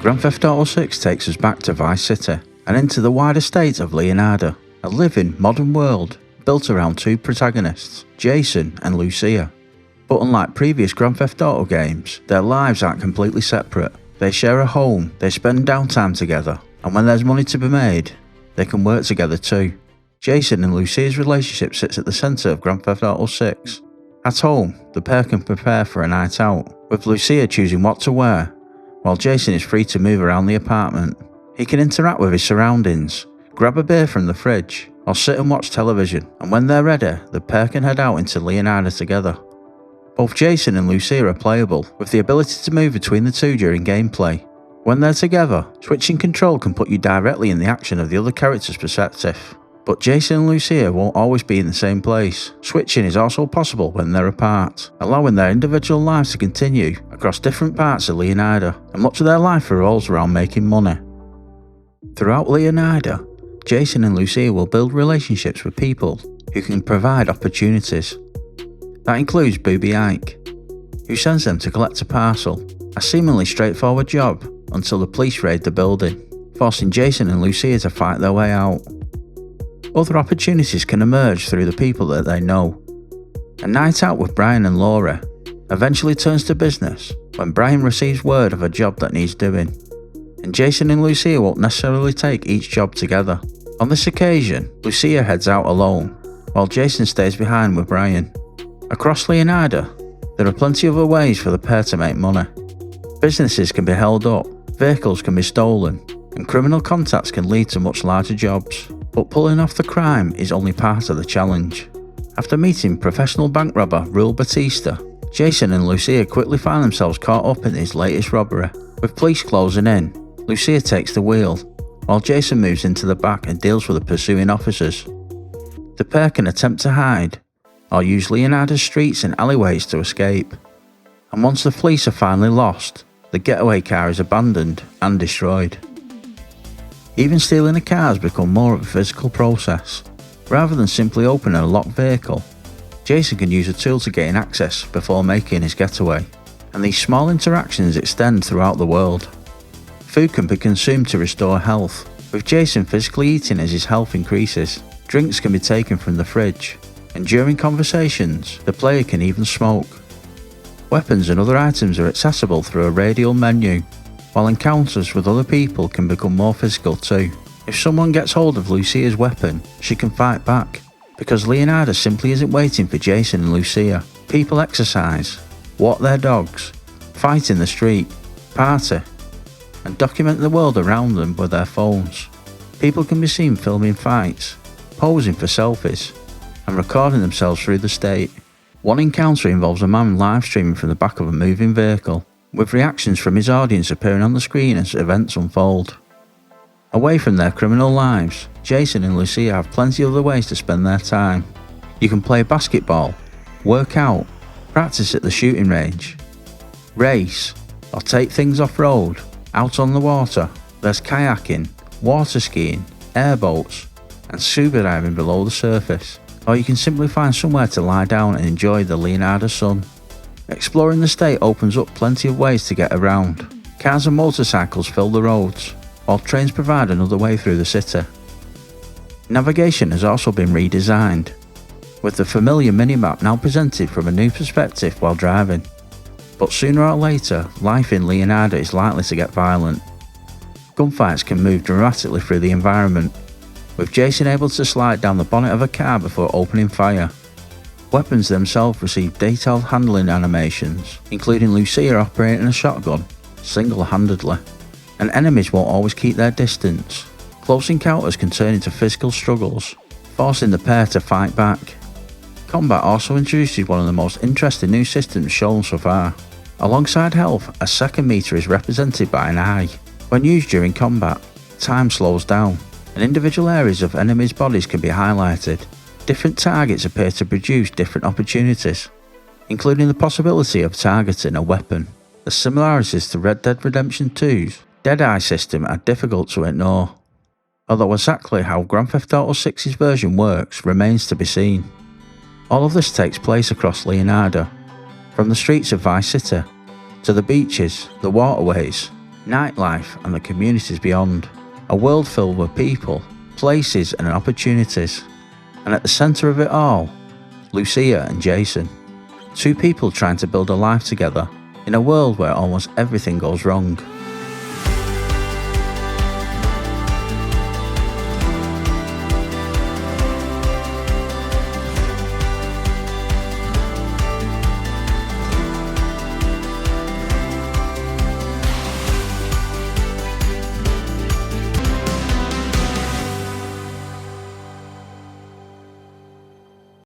Grand Theft Auto 6 takes us back to Vice City and into the wider state of Leonida, a living, modern world built around two protagonists, Jason and Lucia. But unlike previous Grand Theft Auto games, their lives aren't completely separate. They share a home, they spend downtime together, and when there's money to be made, they can work together too. Jason and Lucia's relationship sits at the centre of Grand Theft Auto 6. At home, the pair can prepare for a night out, with Lucia choosing what to wear, while Jason is free to move around the apartment. He can interact with his surroundings, grab a beer from the fridge, or sit and watch television, and when they're ready, the pair can head out into Leonida together. Both Jason and Lucia are playable, with the ability to move between the two during gameplay. When they're together, switching control can put you directly in the action of the other character's perspective. But Jason and Lucia won't always be in the same place. Switching is also possible when they're apart, allowing their individual lives to continue across different parts of Leonida, and much of their life revolves around making money. Throughout Leonida, Jason and Lucia will build relationships with people who can provide opportunities. That includes Booby Ike, who sends them to collect a parcel, a seemingly straightforward job until the police raid the building, forcing Jason and Lucia to fight their way out. Other opportunities can emerge through the people that they know. A night out with Brian and Laura eventually turns to business when Brian receives word of a job that needs doing, and Jason and Lucia won't necessarily take each job together. On this occasion, Lucia heads out alone, while Jason stays behind with Brian. Across Leonida, there are plenty of other ways for the pair to make money. Businesses can be held up, vehicles can be stolen, and criminal contacts can lead to much larger jobs. But pulling off the crime is only part of the challenge. After meeting professional bank robber Rule Batista, Jason and Lucia quickly find themselves caught up in his latest robbery. With police closing in, Lucia takes the wheel, while Jason moves into the back and deals with the pursuing officers. The pair can attempt to hide, or use Leonida's streets and alleyways to escape. And once the police are finally lost, the getaway car is abandoned and destroyed. Even stealing a car has become more of a physical process. Rather than simply opening a locked vehicle, Jason can use a tool to gain access before making his getaway, and these small interactions extend throughout the world. Food can be consumed to restore health, with Jason physically eating as his health increases. Drinks can be taken from the fridge, and during conversations, the player can even smoke. Weapons and other items are accessible through a radial menu, while encounters with other people can become more physical too. If someone gets hold of Lucia's weapon, she can fight back, because Leonida simply isn't waiting for Jason and Lucia. People exercise, walk their dogs, fight in the street, party, and document the world around them with their phones. People can be seen filming fights, posing for selfies, and recording themselves through the state. One encounter involves a man live streaming from the back of a moving vehicle, with reactions from his audience appearing on the screen as events unfold. Away from their criminal lives, Jason and Lucia have plenty of other ways to spend their time. You can play basketball, work out, practice at the shooting range, race, or take things off-road. Out on the water, there's kayaking, water skiing, airboats, and scuba diving below the surface. Or you can simply find somewhere to lie down and enjoy the Leonida sun. Exploring the state opens up plenty of ways to get around. Cars and motorcycles fill the roads, while trains provide another way through the city. Navigation has also been redesigned, with the familiar minimap now presented from a new perspective while driving. But sooner or later, life in Leonida is likely to get violent. Gunfights can move dramatically through the environment, with Jason able to slide down the bonnet of a car before opening fire. Weapons themselves receive detailed handling animations, including Lucia operating a shotgun single-handedly, and enemies won't always keep their distance. Close encounters can turn into physical struggles, forcing the pair to fight back. Combat also introduces one of the most interesting new systems shown so far. Alongside health, a second meter is represented by an eye. When used during combat, time slows down, and individual areas of enemies' bodies can be highlighted. Different targets appear to produce different opportunities, including the possibility of targeting a weapon. The similarities to Red Dead Redemption 2's Deadeye system are difficult to ignore, although exactly how Grand Theft Auto 6's version works remains to be seen. All of this takes place across Leonida, from the streets of Vice City, to the beaches, the waterways, nightlife and the communities beyond. A world filled with people, places and opportunities. And at the centre of it all, Lucia and Jason. Two people trying to build a life together in a world where almost everything goes wrong.